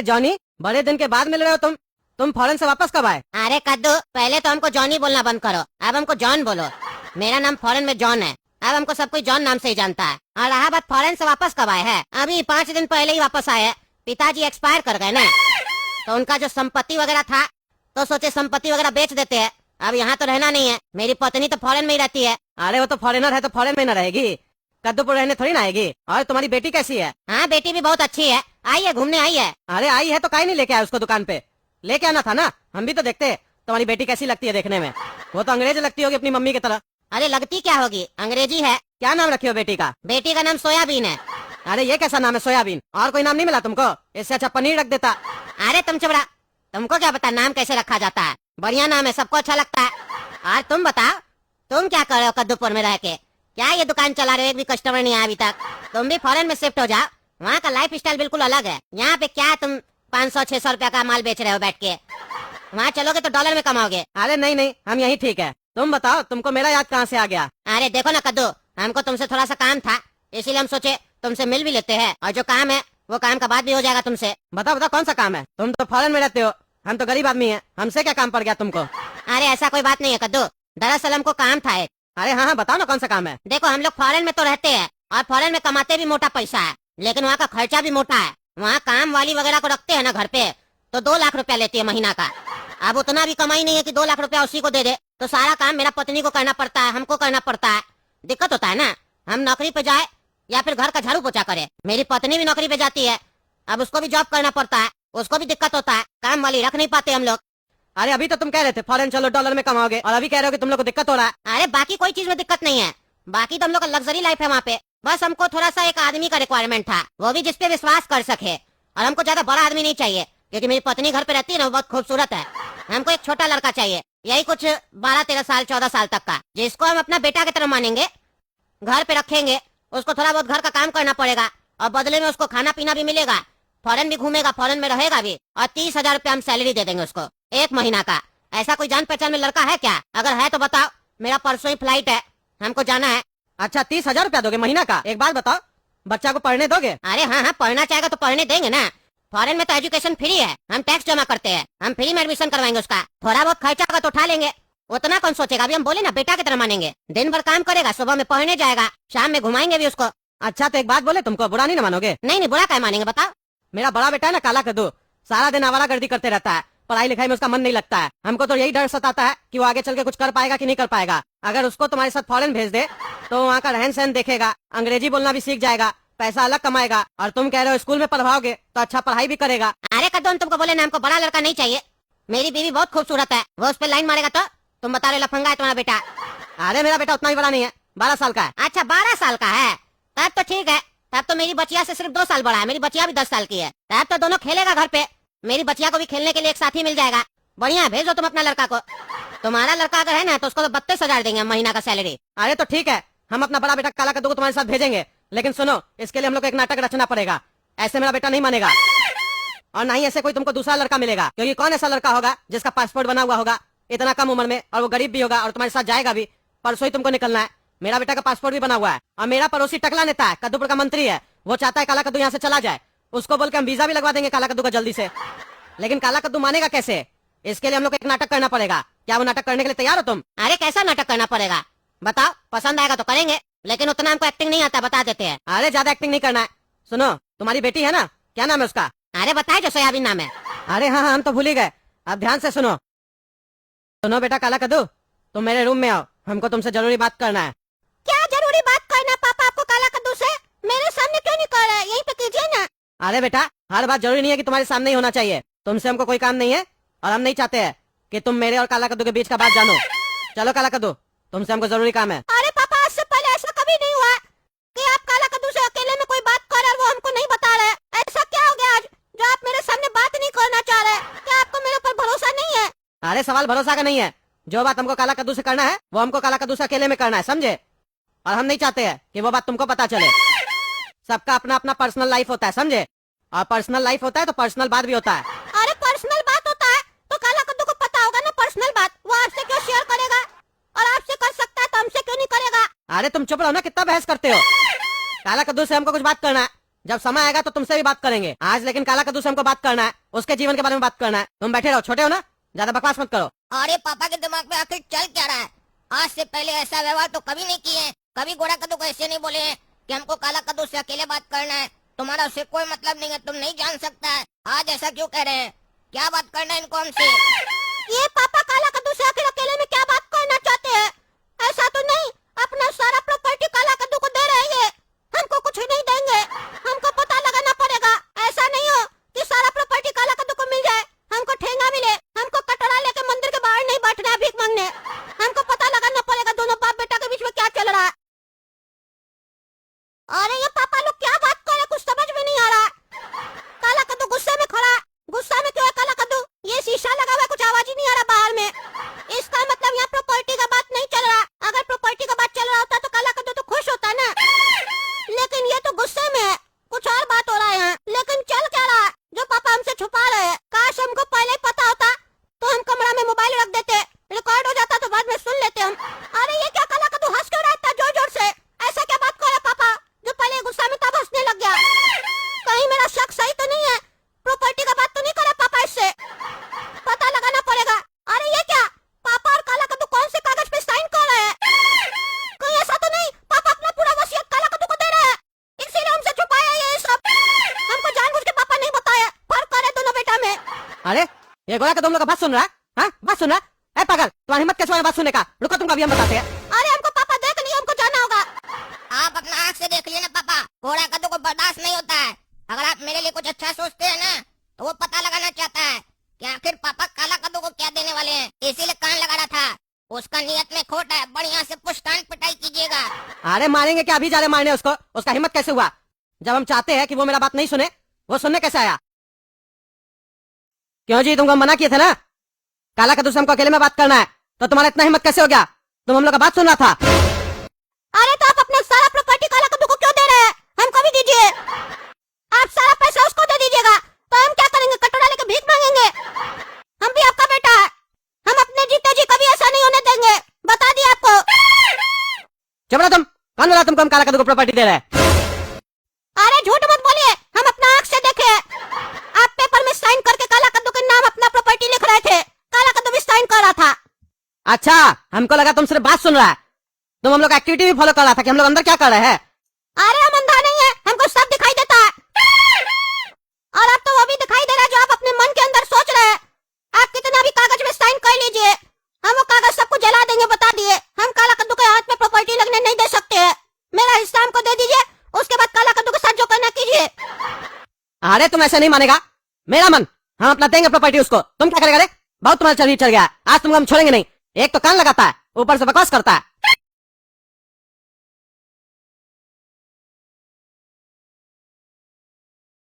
Johnny, बड़े दिन के बाद मिल रहे हो तुम फॉरेन से वापस कब आए? अरे कद्दू, पहले तो हमको जॉनी बोलना बंद करो, अब हमको जॉन बोलो। मेरा नाम फॉरेन में जॉन है, अब हमको सब कोई जॉन नाम से ही जानता है। और रहा बात फॉरेन से वापस कब आए हैं, अभी 5 दिन पहले ही वापस आए हैं। पिताजी एक्सपायर कर गए ना, तो उनका जो संपत्ति वगैरह था तो सोचे संपत्ति वगैरह बेच देते हैं। अब यहाँ तो रहना नहीं है, मेरी पत्नी तो फॉरेन में ही रहती है। अरे वो तो फॉरेनर है तो फॉरेन में न रहेगी, कद्दूपुर रहने थोड़ी ना आएगी। और तुम्हारी बेटी कैसी है? हाँ, बेटी भी बहुत अच्छी है, आई है, घूमने आई है। अरे आई है तो काहे नहीं लेके आए उसको दुकान पे? लेके आना था ना, हम भी तो देखते तुम्हारी बेटी कैसी लगती है देखने में। वो तो अंग्रेज लगती होगी अपनी मम्मी की तरह। अरे लगती क्या होगी, अंग्रेजी है। क्या नाम रखी हो बेटी का? बेटी का नाम सोयाबीन है। अरे ये कैसा नाम है सोयाबीन? और कोई नाम नहीं मिला तुमको? इससे अच्छा पनीर रख देता। अरे तुम चुप रहा, तुमको क्या पता नाम कैसे रखा जाता है। बढ़िया नाम है, सबको अच्छा लगता है। और तुम बताओ, तुम क्या कर रहे हो कद्दूपुर में रह के? क्या ये दुकान चला रहे हो, एक भी कस्टमर नहीं आया अभी तक? तुम भी फॉरेन में शिफ्ट हो जाओ, वहाँ का लाइफ स्टाइल बिल्कुल अलग है। यहाँ पे क्या तुम 500-600 रुपया का माल बेच रहे हो बैठ के, वहाँ चलोगे तो डॉलर में कमाओगे। अरे नहीं नहीं, हम यही ठीक है। तुम बताओ, तुमको मेरा याद कहाँ से आ गया? अरे देखो ना कद्दू, हमको तुमसे थोड़ा सा काम था, इसीलिए हम सोचे तुमसे मिल भी लेते हैं, और जो काम है वो काम का बात भी हो जाएगा तुमसे। बताओ बताओ कौन सा काम है? तुम तो फॉरेन में रहते हो, हम तो गरीब आदमी हैं, हमसे क्या काम पड़ गया तुमको? अरे ऐसा कोई बात नहीं है कद्दू, दरअसल हमको काम था एक। अरे हाँ हाँ बताओ ना कौन सा काम है? देखो हम लोग फॉरेन में तो रहते हैं और फॉरेन में कमाते भी मोटा पैसा है, लेकिन वहाँ का खर्चा भी मोटा है। वहाँ काम वाली वगैरह को रखते हैं ना घर पे, तो 2 लाख रुपया लेती है महीना का। अब उतना भी कमाई नहीं है कि 2 लाख रुपया उसी को दे दे, तो सारा काम मेरा पत्नी को करना पड़ता है, हमको करना पड़ता है। दिक्कत होता है ना, हम नौकरी पे जाए या फिर घर का झाड़ू पोछा करे। मेरी पत्नी भी नौकरी पे जाती है, अब उसको भी जॉब करना पड़ता है, उसको भी दिक्कत होता है, काम वाली रख नहीं पाते हम लोग। अरे अभी तो तुम कह रहे थे फॉरेन चलो डॉलर में कमाओगे, और अभी कह रहे हो कि तुम लोग को दिक्कत हो रहा है। अरे बाकी कोई चीज में दिक्कत नहीं है, बाकी तो हम लोग का लग्जरी लाइफ है वहाँ पे। बस हमको थोड़ा सा एक आदमी का रिक्वायरमेंट था, वो भी जिसपे विश्वास कर सके। और हमको ज्यादा बड़ा आदमी नहीं चाहिए, क्योंकि मेरी पत्नी घर पे रहती है ना, वो बहुत खूबसूरत है। हमको एक छोटा लड़का चाहिए, यही कुछ 12-13 साल 14 साल तक का, जिसको हम अपना बेटा की तरह मानेंगे, घर पे रखेंगे। उसको थोड़ा बहुत घर का काम करना पड़ेगा और बदले में उसको खाना पीना भी मिलेगा। फॉरेन भी घूमेगा, फॉरेन में रहेगा भी, और 30,000 रुपया हम सैलरी दे देंगे उसको 1 महीना का। ऐसा कोई जान पहचान में लड़का है क्या? अगर है तो बताओ, मेरा परसों ही फ्लाइट है, हमको जाना है। अच्छा 30,000 रुपया दोगे महीना का? एक बात बताओ, बच्चा को पढ़ने दोगे? अरे हाँ हाँ, पढ़ना चाहेगा तो पढ़ने देंगे ना। फॉरेन में तो एजुकेशन फ्री है, हम टैक्स जमा करते हैं, हम फ्री में एडमिशन करवाएंगे उसका। थोड़ा बहुत खर्चा होगा तो उठा लेंगे, उतना कौन सोचेगा। अभी हम बोले ना बेटा की तरह मानेंगे, दिन भर काम करेगा, सुबह में पढ़ने जाएगा, शाम में घुमाएंगे भी उसको। अच्छा तो एक बात बोले, तुमको बुरा नहीं ना मानोगे? नहीं नहीं, बुरा क्या मानेंगे बताओ। मेरा बड़ा बेटा है ना काला कद्दू, सारा दिन आवारागर्दी करते रहता है, पढ़ाई लिखाई में उसका मन नहीं लगता है। हमको तो यही डर सताता है कि वो आगे चल के कुछ कर पाएगा कि नहीं कर पाएगा। अगर उसको तुम्हारे साथ फॉरेन भेज दे तो वहाँ का रहन सहन देखेगा, अंग्रेजी बोलना भी सीख जाएगा, पैसा अलग कमाएगा। और तुम कह रहे हो स्कूल में पढ़वाओगे तो अच्छा पढ़ाई भी करेगा। अरे कद्दू, हम तुमको बोले ना हमको बड़ा लड़का नहीं चाहिए, मेरी बीवी बहुत खूबसूरत है, वो उस पर लाइन मारेगा तो तुम बता रहे लफंगा है तुम्हारा बेटा। अरे मेरा बेटा उतना ही बड़ा नहीं है, 12 साल का है। अच्छा 12 साल का है, तब तो ठीक है। तब तो मेरी बचिया से सिर्फ 2 साल बड़ा है, मेरी बचिया भी 10 साल की है। तब तो दोनों खेलेगा घर पे, मेरी बचिया को भी खेलने के लिए एक साथी मिल जाएगा। बढ़िया है, भेजो तुम अपना लड़का को। तुम्हारा लड़का अगर है ना तो उसको तो 32,000 देंगे महीना का सैलरी। अरे तो ठीक है, हम अपना बड़ा बेटा काला कद्दू को तुम्हारे साथ भेजेंगे, लेकिन सुनो इसके लिए हम लोग को एक नाटक रचना पड़ेगा। ऐसे मेरा बेटा नहीं मानेगा, और ना ही ऐसे कोई तुमको दूसरा लड़का मिलेगा, क्योंकि कौन ऐसा लड़का होगा जिसका पासपोर्ट बना हुआ होगा इतना कम उम्र में, और वो गरीब भी होगा और तुम्हारे साथ जाएगा भी। परसों ही तुमको निकलना है। मेरा बेटा का पासपोर्ट भी बना हुआ है, और मेरा पड़ोसी टकला नेता है, कद्दूपुर का मंत्री है, वो चाहता है काला कद्दू यहाँ से चला जाए। उसको बोल के हम वीजा भी लगवा देंगे काला कद्दू का जल्दी से। लेकिन काला कद्दू मानेगा कैसे? इसके लिए हम लोग को एक नाटक करना पड़ेगा। क्या वो नाटक करने के लिए तैयार हो तुम? अरे कैसा नाटक करना पड़ेगा बताओ, पसंद आएगा तो करेंगे, लेकिन उतना हमको एक्टिंग नहीं आता, बता देते हैं। अरे ज्यादा एक्टिंग नहीं करना है। सुनो, तुम्हारी बेटी है ना, क्या नाम है उसका? अरे बताए जो सोयाबीन नाम है। अरे हाँ हाँ, हम तो भूल ही गए। अब ध्यान से सुनो। सुनो बेटा काला कद्दू, तुम मेरे रूम में आओ, हमको तुमसे जरूरी बात करना है। क्या जरूरी बात करना पापा आपको काला कद्दू से? मेरे सामने क्यों नहीं कर रहे, यहीं पे कीजिए ना। अरे बेटा, हर बात जरूरी नहीं है कि तुम्हारे सामने ही होना चाहिए। तुमसे हमको कोई काम नहीं है, और हम नहीं चाहते हैं कि तुम मेरे और काला कद्दू के बीच का बात जानो। चलो काला कद्दू, तुमसे हमको जरूरी काम है। अरे पापा, आज से पहले ऐसा कभी नहीं हुआ कि आप काला कद्दू से अकेले में कोई बात कर रहे, वो हमको नहीं बता रहे। ऐसा क्या हो गया आज जो आप मेरे सामने बात नहीं करना चाह रहे? क्या आपको मेरे ऊपर भरोसा नहीं है? अरे सवाल भरोसा का नहीं है, जो बात हमको काला कद्दू से करना है वो हमको काला कद्दू से अकेले में करना है, समझे? और हम नहीं चाहते हैं कि वो बात तुमको पता चले। सबका अपना अपना पर्सनल लाइफ होता है, समझे? और पर्सनल लाइफ होता है तो पर्सनल बात भी होता है। अरे पर्सनल बात होता है तो काला कद्दू को पता होगा ना पर्सनल बात, वो आपसे क्यों शेयर करेगा? और आपसे कर सकता है तो हमसे क्यों नहीं करेगा? अरे तुम चुप रहो ना, कितना बहस करते हो। काला कद्दू से हमको कुछ बात करना है, जब समय आएगा तो तुमसे भी बात करेंगे। आज लेकिन काला कद्दू से हमको बात करना है, उसके जीवन के बारे में बात करना है। तुम बैठे रहो, छोटे हो ना, ज्यादा बकवास मत करो। अरे पापा के दिमाग में आखिर चल क्या रहा है? आज से पहले ऐसा व्यवहार तो कभी नहीं किए। कभी गोरा कद्दू को ऐसे नहीं बोले हैं कि हमको काला कद्दू से अकेले बात करना है, तुम्हारा उससे कोई मतलब नहीं है, तुम नहीं जान सकता है। आज ऐसा क्यों कह रहे हैं? क्या बात करना है इनको हमसे? ये पापा काला कद्दू से आखिर अकेले में क्या बात करना चाहते हैं? ऐसा तो नहीं अपना सारा प्रॉपर्टी काला कद्दू को दे रहे हैं? हमको कुछ नहीं देंगे, हमको पता लगाना पड़ेगा। ऐसा नहीं हो कि सारा प्रॉपर्टी काला कद्दू को मिल जाए, हमको ठेंगा मिले, हमको कटोरा लेके मंदिर के बाहर नहीं बैठना है भीख मांगने। हमको पता लगाना पड़ेगा दोनों बाप बेटा के बीच में क्या चल रहा है। अरे ये पापा लोग क्या बात कर रहे, कुछ समझ में नहीं आ रहा। काला कद्दू गुस्से में खड़ा, गुस्सा में क्यों है काला कद्दू? ये शीशा लगा हुआ है, कुछ आवाज ही नहीं आ रहा बाहर में। इसका मतलब यहाँ प्रॉपर्टी का बात नहीं चल रहा। अगर प्रॉपर्टी का बात चल रहा होता तो काला कद्दू तो खुश होता ना, लेकिन ये तो गुस्से में है, कुछ और बात हो रहा है यहाँ। लेकिन चल क्या रहा है जो पापा हमसे छुपा रहे हैं? काश हमको पहले ही पता होता तो हम कमरा में मोबाइल रख देते, रिकॉर्ड हो जाता तो बाद में सुन लेते हम। अरे ये क्या काला कद्दू हंस क्यों रहा है जोर जोर से? ऐसा क्या बात कर रहे पापा जो पहले गुस्सा में तब हंसने लग गया? कहीं मेरा शक सही तो नहीं है? प्रॉपर्टी का बात तो नहीं करा पापा इससे? पता लगाना पड़ेगा। अरे ये क्या पापा और काला कद्दू कौन से कागज पे साइन कर रहे हैं? कहीं ऐसा तो नहीं पापा अपना पूरा वसीयत काला कद्दू को दे रहे हैं, इसीलिए हमसे छुपाया ये सब? हमको जानबूझ के पापा नहीं बताया, फर्क करे दोनों बेटा में। अरे ये गोरा कद्दू हम लोग का बात सुन रहा है? हाँ, बात सुन रहा है? ए पागल, तुम्हारी हिम्मत कैसे हुआ बात सुनने का? रुको, तुमको अभी हम बताते हैं। अरे हमको पापा देख लिया, हमको जाना होगा। आप अपना आँख से देख लिए ना पापा, गोरा कद्दू को बर्दाश्त नहीं होता है। अगर आप मेरे लिए कुछ अच्छा सोचते हैं ना तो वो पता लगाना चाहता है कि आखिर पापा काला कद्दू को क्या देने वाले हैं, इसीलिए कान लगा रहा था। उसका नियत में खोट है, बढ़िया से पुष्टान पिटाई कीजिएगा। अरे मारेंगे क्या, अभी जा रहे मारने उसको? उसका हिम्मत कैसे हुआ? जब हम चाहते हैं कि वो मेरा बात नहीं सुने, वो सुनने कैसे आया? क्यों जी, तुमको मना किए थे ना काला कद्दू से हमको अकेले में बात करना है, तो तुम्हारा इतना हिम्मत कैसे हो गया? तुम हम लोग का बात सुन रहा था। अरे तो आप अपना सारा प्रॉपर्टी काला कद्दू को क्यों दे रहे हैं? हमको भी दीजिए। आप सारा पैसा उसको दे दीजिएगा तो हम क्या करेंगे? कटोरा लेके भीख मांगेंगे? हम भी आपका बेटा है, हम अपने जीते जी कभी ऐसा नहीं होने देंगे, बता दिया आपको। चुप रहो तुम, कौन बोला तुमको हम काला कद्दू को प्रॉपर्टी दे रहे हैं? अरे झूठ मत बोलिए, हम अपना आँख से देखे। आप पेपर में साइन करके काला कद्दू के नाम अपना प्रॉपर्टी लिख रहे थे, काला कद्दू भी साइन कर रहा था। अच्छा, हमको लगा तुम सिर्फ बात सुन रहा है। तुम हम लोग एक्टिविटी भी फॉलो कर रहा था कि हम लोग अंदर क्या कर रहे हैं। अरे हम अंधा नहीं है, हमको सब दिखाई देता है। और अब तो वो भी दिखाई दे रहा है जो आप अपने मन के अंदर सोच रहे हैं। आप कितना भी कागज में साइन कर लीजिए, हम वो कागज सबको जला देंगे, बता दिए। हम काला कद्दू के हाथ में प्रॉपर्टी लगने नहीं दे सकते हैं। मेरा हिस्सा हमको दे दीजिए, उसके बाद काला कद्दू के साथ जो करना कीजिए। अरे तुम ऐसे नहीं मानेगा, मेरा मन, हम अपना देंगे प्रॉपर्टी उसको। तुम क्या करेगा रे? बहुत तुम्हारा चढ़ गया, आज तुमको हम छोड़ेंगे नहीं। एक तो कान लगाता है, ऊपर से बकवास करता है।